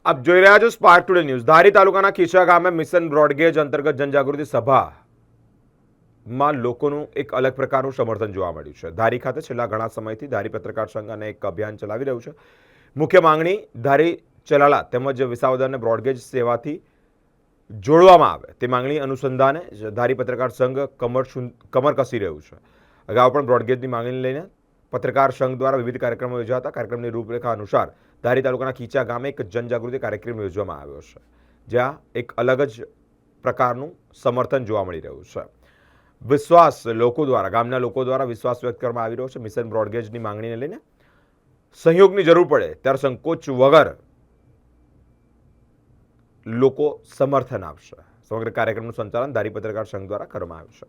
આપ જોઈ રહ્યા છો સ્પાર્ક ટુડે ન્યૂઝ। ધારી તાલુકાના ખીચા ગામે મિશન બ્રોડગેજ અંતર્ગત જનજાગૃતિ સભામાં લોકોનું એક અલગ પ્રકારનું સમર્થન જોવા મળ્યું છે। ધારી ખાતે છેલ્લા ઘણા સમયથી ધારી પત્રકાર સંઘ અને એક અભિયાન ચલાવી રહ્યું છે। મુખ્ય માંગણી ધારી ચલાલા તેમજ વિસાવદરને બ્રોડગેજ સેવાથી જોડવામાં આવે તે માંગણી અનુસંધાને ધારી પત્રકાર સંઘ કમર કસી રહ્યું છે। અગાઉ પણ બ્રોડગેજની માંગણીને લઈને પત્રકાર સંઘ દ્વારા વિવિધ કાર્યક્રમો યોજાતા। કાર્યક્રમની રૂપરેખા અનુસાર ધારી તાલુકાના ખીચા ગામે એક જનજાગૃતિ કાર્યક્રમ યોજવામાં આવ્યો છે, જ્યાં એક અલગ જ પ્રકારનું સમર્થન જોવા મળી રહ્યું છે। વિશ્વાસ લોકો દ્વારા ગામના લોકો દ્વારા વિશ્વાસ વ્યક્ત કરવામાં આવી રહ્યો છે। મિશન બ્રોડગેજની માંગણીને લઈને સહયોગની જરૂર પડે ત્યારે સંકોચ વગર લોકો સમર્થન આપશે। સમગ્ર કાર્યક્રમનું સંચાલન ધારી પત્રકાર સંઘ દ્વારા કરવામાં આવ્યું છે।